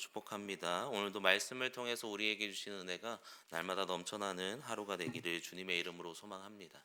축복합니다. 오늘도 말씀을 통해서 우리에게 주시는 은혜가 날마다 넘쳐나는 하루가 되기를 주님의 이름으로 소망합니다.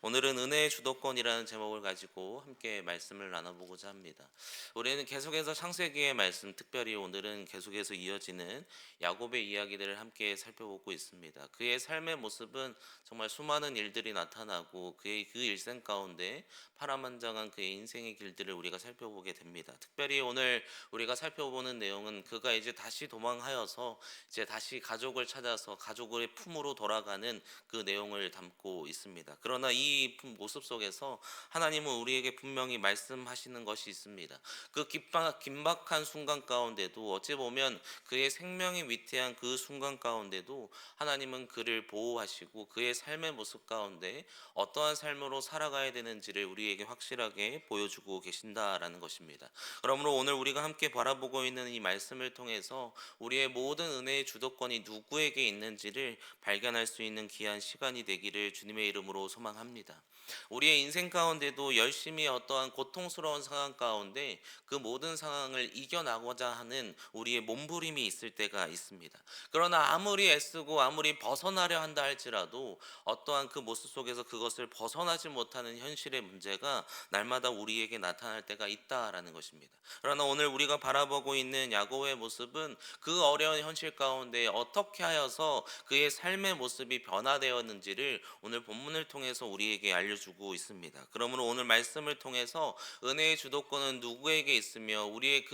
오늘은 은혜의 주도권이라는 제목을 가지고 함께 말씀을 나눠보고자 합니다. 우리는 계속해서 창세기의 말씀, 특별히 오늘은 계속해서 이어지는 야곱의 이야기들을 함께 살펴보고 있습니다. 그의 삶의 모습은 정말 수많은 일들이 나타나고 그의 그 일생 가운데 파란만장한 그의 인생의 길들을 우리가 살펴보게 됩니다. 특별히 오늘 우리가 살펴보는 내용은 그가 이제 다시 도망하여서 이제 다시 가족을 찾아서 가족의 품으로 돌아가는 그 내용을 담고 있습니다. 그러나 이 모습 속에서 하나님은 우리에게 분명히 말씀하시는 것이 있습니다. 그 긴박한 순간 가운데도 어찌 보면 그의 생명이 위태한 그 순간 가운데도 하나님은 그를 보호하시고 그의 삶의 모습 가운데 어떠한 삶으로 살아가야 되는지를 우리에게 확실하게 보여주고 계신다라는 것입니다. 그러므로 오늘 우리가 함께 바라보고 있는 이 말씀을 통해서 우리의 모든 은혜의 주도권이 누구에게 있는지를 발견할 수 있는 귀한 시간이 되기를 주님의 이름으로 소망합니다. 우리의 인생 가운데도 열심히 어떠한 고통스러운 상황 가운데 그 모든 상황을 이겨나고자 하는 우리의 몸부림이 있을 때가 있습니다. 그러나 아무리 애쓰고 아무리 벗어나려 한다 할지라도 어떠한 그 모습 속에서 그것을 벗어나지 못하는 현실의 문제가 날마다 우리에게 나타날 때가 있다라는 것입니다. 그러나 오늘 우리가 바라보고 있는 야곱의 모습은 그 어려운 현실 가운데 어떻게 하여서 그의 삶의 모습이 변화되었는지를 오늘 본문을 통해서 우리에게 알려주고 있습니다. 그러므로 오늘 말씀을 통해서 은혜의 주도권은 누구에게 있으며 우리의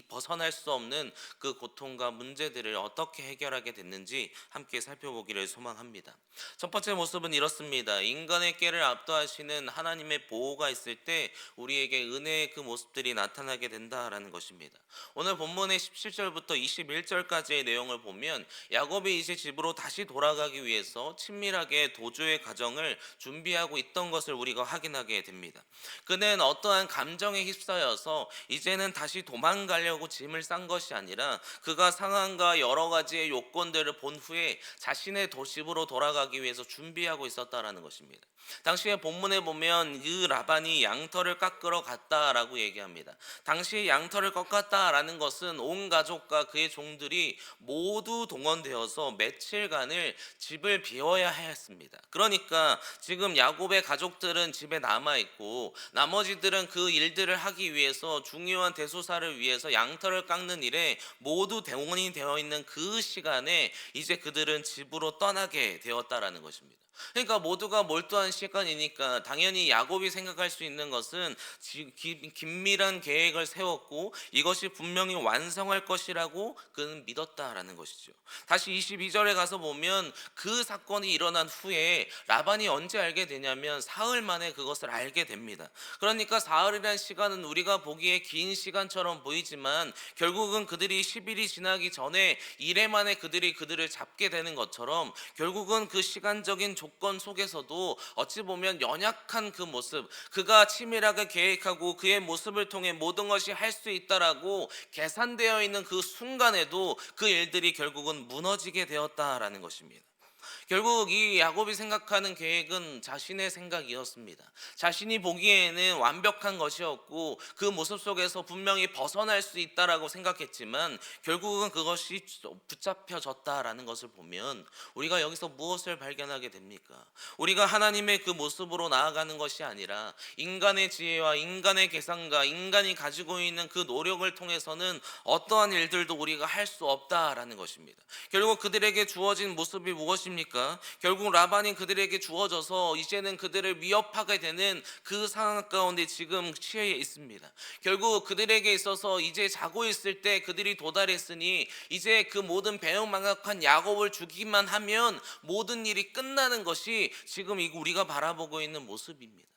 벗어날 수 없는 그 고통과 문제들을 어떻게 해결하게 됐는지 함께 살펴보기를 소망합니다. 첫 번째 모습은 이렇습니다. 인간의 깨를 압도하시는 하나님의 보호가 있을 때 우리에게 은혜의 그 모습들이 나타나게 된다라는 것입니다. 오늘 본문의 17절부터 21절까지의 내용을 보면 야곱이 이제 집으로 다시 돌아가기 위해서 친밀하게 도주의 과정을 준비하고 있던 것을 우리가 확인하게 됩니다. 그는 어떠한 감정에 휩싸여서 이제는 다시 도망가려고 짐을 싼 것이 아니라 그가 상황과 여러 가지의 요건들을 본 후에 자신의 도심으로 돌아가기 위해서 준비하고 있었다라는 것입니다. 당시에 본문에 보면 그 라반이 양털을 깎으러 갔다라고 얘기합니다. 당시에 양털을 꺾었다라는 것은 온 가족과 그의 종들이 모두 동원되어서 며칠간을 집을 비워야 했습니다. 그러니까 지금 야곱의 가족들은 집에 남아 있고 나머지들은 그 일들을 하기 위해서 중요한 대소사를 위해서 양털을 깎는 일에 모두 대원이 되어 있는 그 시간에 이제 그들은 집으로 떠나게 되었다라는 것입니다. 그러니까 모두가 몰두한 시간이니까 당연히 야곱이 생각할 수 있는 것은 긴밀한 계획을 세웠고 이것이 분명히 완성할 것이라고 그는 믿었다라는 것이죠. 다시 22절에 가서 보면 그 사건이 일어난 후에 라반이 언제 알게 되냐면 사흘 만에 그것을 알게 됩니다. 그러니까 사흘이라는 시간은 우리가 보기에 긴 시간처럼 보이지만 결국은 그들이 10일이 지나기 전에 이래 만에 그들을 잡게 되는 것처럼 결국은 그 시간적인 조건 속에서도 어찌 보면 연약한 그 모습, 그가 치밀하게 계획하고 그의 모습을 통해 모든 것이 할 수 있다라고 계산되어 있는 그 순간에도 그 일들이 결국은 무너지게 되었다라는 것입니다. 결국 이 야곱이 생각하는 계획은 자신의 생각이었습니다. 자신이 보기에는 완벽한 것이었고 그 모습 속에서 분명히 벗어날 수 있다라고 생각했지만 결국은 그것이 붙잡혀졌다라는 것을 보면 우리가 여기서 무엇을 발견하게 됩니까? 우리가 하나님의 그 모습으로 나아가는 것이 아니라 인간의 지혜와 인간의 계산과 인간이 가지고 있는 그 노력을 통해서는 어떠한 일들도 우리가 할 수 없다라는 것입니다. 결국 그들에게 주어진 모습이 무엇입니까? 결국 라반이 그들에게 주어져서 이제는 그들을 위협하게 되는 그 상황 가운데 지금 취해 있습니다. 결국 그들에게 있어서 이제 자고 있을 때 그들이 도달했으니 이제 그 모든 배은망덕한 야곱을 죽이기만 하면 모든 일이 끝나는 것이 지금 우리가 바라보고 있는 모습입니다.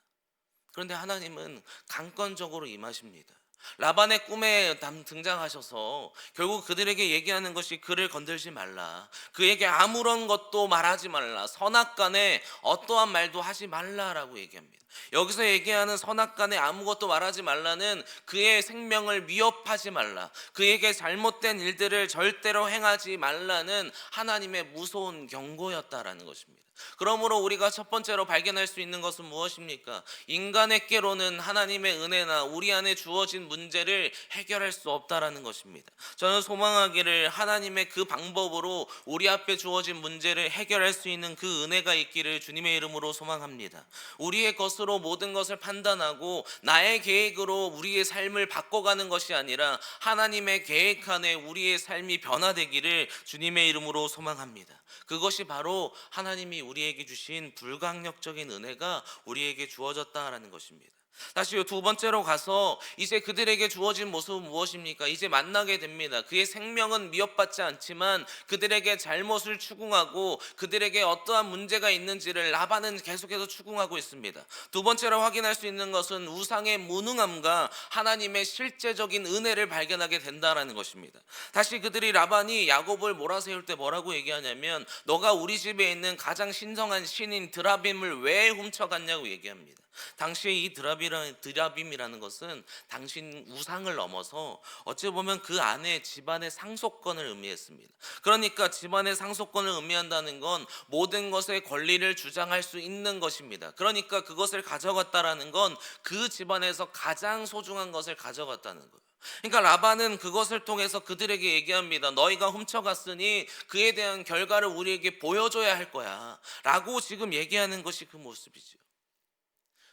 그런데 하나님은 강권적으로 임하십니다. 라반의 꿈에 등장하셔서 결국 그들에게 얘기하는 것이 그를 건들지 말라, 그에게 아무런 것도 말하지 말라, 선악간에 어떠한 말도 하지 말라라고 얘기합니다. 여기서 얘기하는 선악간에 아무것도 말하지 말라는 그의 생명을 위협하지 말라, 그에게 잘못된 일들을 절대로 행하지 말라는 하나님의 무서운 경고였다라는 것입니다. 그러므로 우리가 첫 번째로 발견할 수 있는 것은 무엇입니까? 인간에게로는 하나님의 은혜나 우리 안에 주어진 문제를 해결할 수 없다라는 것입니다. 저는 소망하기를 하나님의 그 방법으로 우리 앞에 주어진 문제를 해결할 수 있는 그 은혜가 있기를 주님의 이름으로 소망합니다. 우리의 것으로 모든 것을 판단하고 나의 계획으로 우리의 삶을 바꿔가는 것이 아니라 하나님의 계획 안에 우리의 삶이 변화되기를 주님의 이름으로 소망합니다. 그것이 바로 하나님이 우리에게 주신 불강력적인 은혜가 우리에게 주어졌다라는 것입니다. 다시 두 번째로 가서 이제 그들에게 주어진 모습은 무엇입니까? 이제 만나게 됩니다. 그의 생명은 위협받지 않지만 그들에게 잘못을 추궁하고 그들에게 어떠한 문제가 있는지를 라반은 계속해서 추궁하고 있습니다. 두 번째로 확인할 수 있는 것은 우상의 무능함과 하나님의 실제적인 은혜를 발견하게 된다라는 것입니다. 다시 그들이 라반이 야곱을 몰아세울 때 뭐라고 얘기하냐면, 너가 우리 집에 있는 가장 신성한 신인 드라빔을 왜 훔쳐갔냐고 얘기합니다. 당시에 이 드라빔이라는 것은 당신 우상을 넘어서 어찌 보면 그 안에 집안의 상속권을 의미했습니다. 그러니까 집안의 상속권을 의미한다는 건 모든 것의 권리를 주장할 수 있는 것입니다. 그러니까 그것을 가져갔다라는 건 그 집안에서 가장 소중한 것을 가져갔다는 거예요. 그러니까 라반은 그것을 통해서 그들에게 얘기합니다. 너희가 훔쳐갔으니 그에 대한 결과를 우리에게 보여줘야 할 거야 라고 지금 얘기하는 것이 그 모습이죠.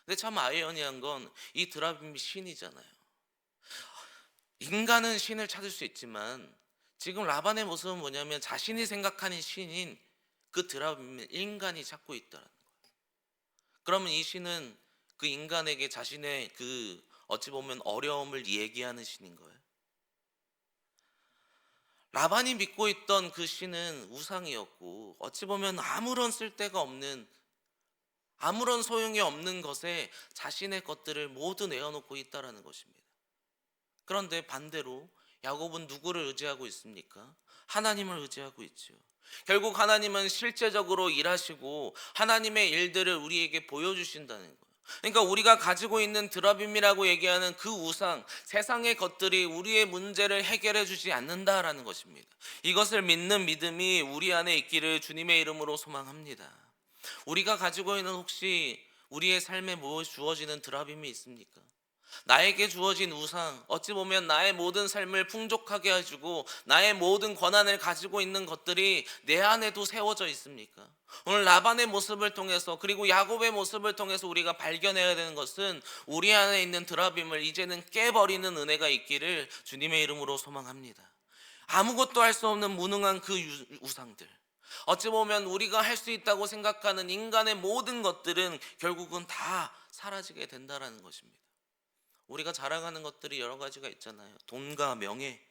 근데 참 아이러니한 건 이 드라빔이 신이잖아요. 인간은 신을 찾을 수 있지만 지금 라반의 모습은 뭐냐면 자신이 생각하는 신인 그 드라빔을 인간이 찾고 있다는 거예요. 그러면 이 신은 그 인간에게 자신의 그 어찌 보면 어려움을 얘기하는 신인 거예요. 라반이 믿고 있던 그 신은 우상이었고 어찌 보면 아무런 쓸데가 없는, 아무런 소용이 없는 것에 자신의 것들을 모두 내어놓고 있다라는 것입니다. 그런데 반대로 야곱은 누구를 의지하고 있습니까? 하나님을 의지하고 있죠. 결국 하나님은 실제적으로 일하시고 하나님의 일들을 우리에게 보여주신다는 거예요. 그러니까 우리가 가지고 있는 드라빔이라고 얘기하는 그 우상, 세상의 것들이 우리의 문제를 해결해 주지 않는다라는 것입니다. 이것을 믿는 믿음이 우리 안에 있기를 주님의 이름으로 소망합니다. 우리가 가지고 있는 혹시 우리의 삶에 주어지는 드라빔이 있습니까? 나에게 주어진 우상, 어찌 보면 나의 모든 삶을 풍족하게 해주고 나의 모든 권한을 가지고 있는 것들이 내 안에도 세워져 있습니까? 오늘 라반의 모습을 통해서 그리고 야곱의 모습을 통해서 우리가 발견해야 되는 것은 우리 안에 있는 드라빔을 이제는 깨버리는 은혜가 있기를 주님의 이름으로 소망합니다. 아무것도 할 수 없는 무능한 그 우상들, 어찌 보면 우리가 할 수 있다고 생각하는 인간의 모든 것들은 결국은 다 사라지게 된다는 것입니다. 우리가 자랑하는 것들이 여러 가지가 있잖아요. 돈과 명예,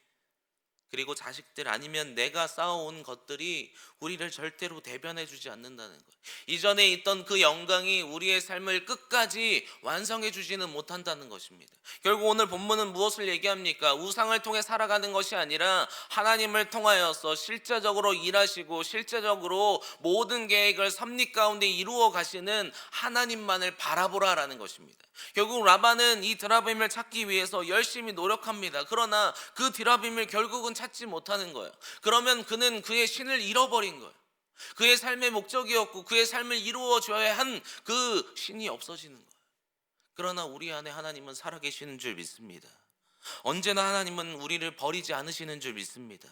그리고 자식들, 아니면 내가 쌓아온 것들이 우리를 절대로 대변해 주지 않는다는 거예요. 이전에 있던 그 영광이 우리의 삶을 끝까지 완성해 주지는 못한다는 것입니다. 결국 오늘 본문은 무엇을 얘기합니까? 우상을 통해 살아가는 것이 아니라 하나님을 통하여서 실제적으로 일하시고 실제적으로 모든 계획을 섭리 가운데 이루어 가시는 하나님만을 바라보라라는 것입니다. 결국 라반은 이 드라빔을 찾기 위해서 열심히 노력합니다. 그러나 그 드라빔을 결국은 찾지 못하는 거예요. 그러면 그는 그의 신을 잃어버린 거예요. 그의 삶의 목적이었고 그의 삶을 이루어줘야 한 그 신이 없어지는 거예요. 그러나 우리 안에 하나님은 살아계시는 줄 믿습니다. 언제나 하나님은 우리를 버리지 않으시는 줄 믿습니다.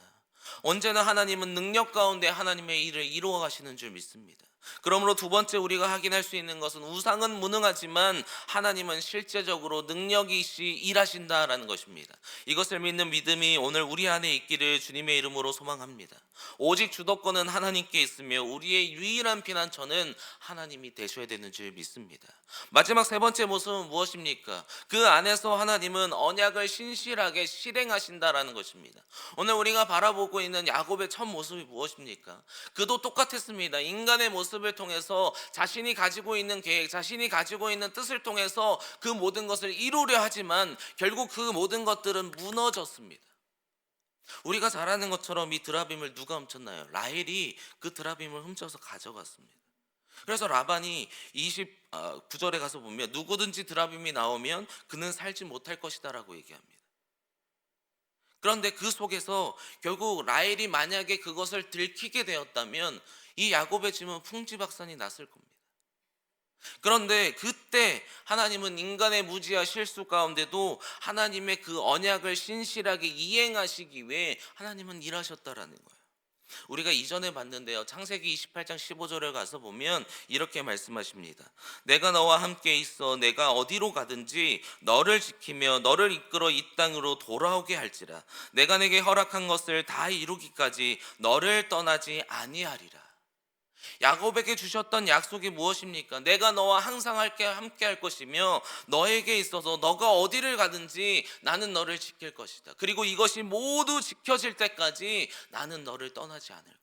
언제나 하나님은 능력 가운데 하나님의 일을 이루어 가시는 줄 믿습니다. 그러므로 두 번째 우리가 확인할 수 있는 것은 우상은 무능하지만 하나님은 실제적으로 능력이 있이 일하신다라는 것입니다. 이것을 믿는 믿음이 오늘 우리 안에 있기를 주님의 이름으로 소망합니다. 오직 주도권은 하나님께 있으며 우리의 유일한 피난처는 하나님이 되셔야 되는 줄 믿습니다. 마지막 세 번째 모습은 무엇입니까? 그 안에서 하나님은 언약을 신실하게 실행하신다라는 것입니다. 오늘 우리가 바라보고 있는 야곱의 첫 모습이 무엇입니까? 그도 똑같았습니다. 인간의 모습을 통해서 자신이 가지고 있는 계획, 자신이 가지고 있는 뜻을 통해서 그 모든 것을 이루려 하지만 결국 그 모든 것들은 무너졌습니다. 우리가 잘 아는 것처럼 이 드라빔을 누가 훔쳤나요? 라헬이 그 드라빔을 훔쳐서 가져갔습니다. 그래서 라반이 29절에 가서 보면 누구든지 드라빔이 나오면 그는 살지 못할 것이다라고 얘기합니다. 그런데 그 속에서 결국 라헬이 만약에 그것을 들키게 되었다면 이 야곱의 짐은 풍지박산이 났을 겁니다. 그런데 그때 하나님은 인간의 무지와 실수 가운데도 하나님의 그 언약을 신실하게 이행하시기 위해 하나님은 일하셨다라는 거예요. 우리가 이전에 봤는데요, 창세기 28장 15절에 가서 보면 이렇게 말씀하십니다. 내가 너와 함께 있어 내가 어디로 가든지 너를 지키며 너를 이끌어 이 땅으로 돌아오게 할지라. 내가 내게 허락한 것을 다 이루기까지 너를 떠나지 아니하리라. 야곱에게 주셨던 약속이 무엇입니까? 내가 너와 항상 함께 할 것이며 너에게 있어서 너가 어디를 가든지 나는 너를 지킬 것이다. 그리고 이것이 모두 지켜질 때까지 나는 너를 떠나지 않을 거야.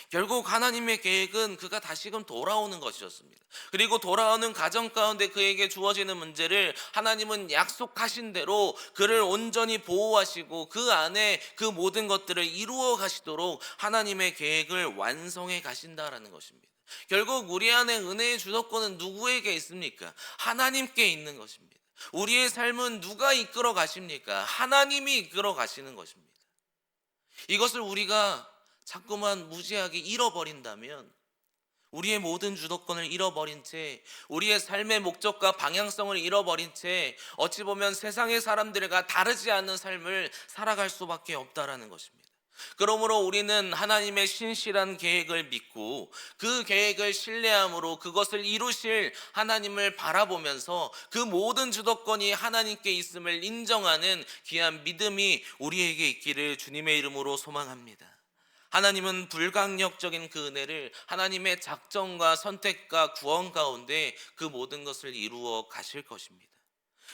결국 하나님의 계획은 그가 다시금 돌아오는 것이었습니다. 그리고 돌아오는 가정 가운데 그에게 주어지는 문제를 하나님은 약속하신 대로 그를 온전히 보호하시고 그 안에 그 모든 것들을 이루어 가시도록 하나님의 계획을 완성해 가신다라는 것입니다. 결국 우리 안에 은혜의 주도권은 누구에게 있습니까? 하나님께 있는 것입니다. 우리의 삶은 누가 이끌어 가십니까? 하나님이 이끌어 가시는 것입니다. 이것을 우리가 자꾸만 무지하게 잃어버린다면, 우리의 모든 주도권을 잃어버린 채, 우리의 삶의 목적과 방향성을 잃어버린 채 어찌 보면 세상의 사람들과 다르지 않은 삶을 살아갈 수밖에 없다라는 것입니다. 그러므로 우리는 하나님의 신실한 계획을 믿고 그 계획을 신뢰함으로 그것을 이루실 하나님을 바라보면서 그 모든 주도권이 하나님께 있음을 인정하는 귀한 믿음이 우리에게 있기를 주님의 이름으로 소망합니다. 하나님은 불강력적인 그 은혜를 하나님의 작정과 선택과 구원 가운데 그 모든 것을 이루어 가실 것입니다.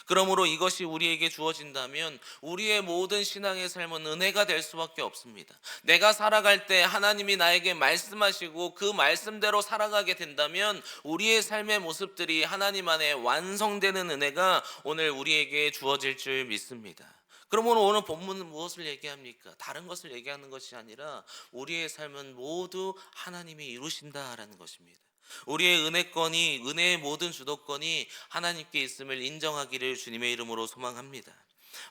그러므로 이것이 우리에게 주어진다면 우리의 모든 신앙의 삶은 은혜가 될 수밖에 없습니다. 내가 살아갈 때 하나님이 나에게 말씀하시고 그 말씀대로 살아가게 된다면 우리의 삶의 모습들이 하나님 안에 완성되는 은혜가 오늘 우리에게 주어질 줄 믿습니다. 그러면 오늘 본문은 무엇을 얘기합니까? 다른 것을 얘기하는 것이 아니라 우리의 삶은 모두 하나님이 이루신다라는 것입니다. 우리의 은혜의 모든 주도권이 하나님께 있음을 인정하기를 주님의 이름으로 소망합니다.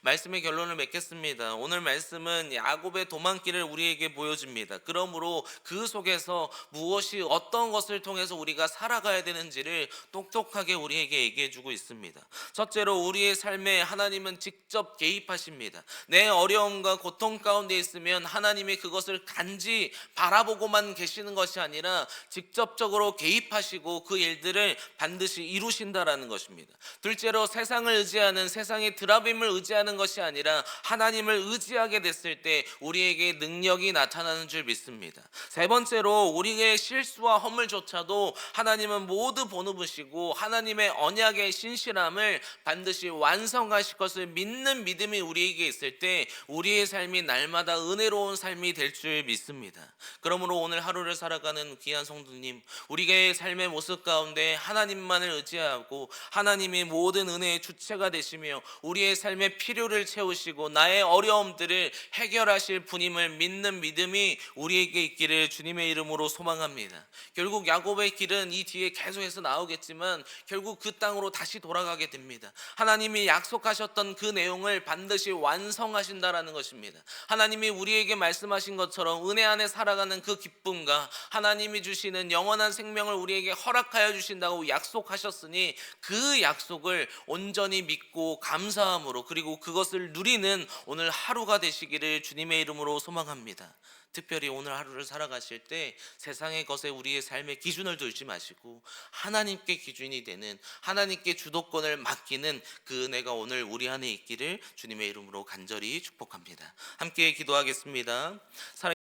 말씀의 결론을 맺겠습니다. 오늘 말씀은 야곱의 도망길을 우리에게 보여줍니다. 그러므로 그 속에서 무엇이 어떤 것을 통해서 우리가 살아가야 되는지를 똑똑하게 우리에게 얘기해 주고 있습니다. 첫째로 우리의 삶에 하나님은 직접 개입하십니다. 내 어려움과 고통 가운데 있으면 하나님이 그것을 단지 바라보고만 계시는 것이 아니라 직접적으로 개입하시고 그 일들을 반드시 이루신다라는 것입니다. 둘째로 세상을 의지하는, 세상의 드라빔을 의지하는 것이 아니라 하나님을 의지하게 됐을 때 우리에게 능력이 나타나는 줄 믿습니다. 세 번째로 우리의 실수와 허물조차도 하나님은 모두 보누보시고 하나님의 언약의 신실함을 반드시 완성하실 것을 믿는 믿음이 우리에게 있을 때 우리의 삶이 날마다 은혜로운 삶이 될 줄 믿습니다. 그러므로 오늘 하루를 살아가는 귀한 성도님, 우리의 삶의 모습 가운데 하나님만을 의지하고 하나님이 모든 은혜의 주체가 되시며 우리의 삶의 필요를 채우시고 나의 어려움들을 해결하실 분임을 믿는 믿음이 우리에게 있기를 주님의 이름으로 소망합니다. 결국 야곱의 길은 이 뒤에 계속해서 나오겠지만 결국 그 땅으로 다시 돌아가게 됩니다. 하나님이 약속하셨던 그 내용을 반드시 완성하신다라는 것입니다. 하나님이 우리에게 말씀하신 것처럼 은혜 안에 살아가는 그 기쁨과 하나님이 주시는 영원한 생명을 우리에게 허락하여 주신다고 약속하셨으니 그 약속을 온전히 믿고 감사함으로 그리고 그것을 누리는 오늘 하루가 되시기를 주님의 이름으로 소망합니다. 특별히 오늘 하루를 살아가실 때 세상의 것에 우리의 삶의 기준을 두지 마시고 하나님께 기준이 되는, 하나님께 주도권을 맡기는 그 은혜가 오늘 우리 안에 있기를 주님의 이름으로 간절히 축복합니다. 함께 기도하겠습니다.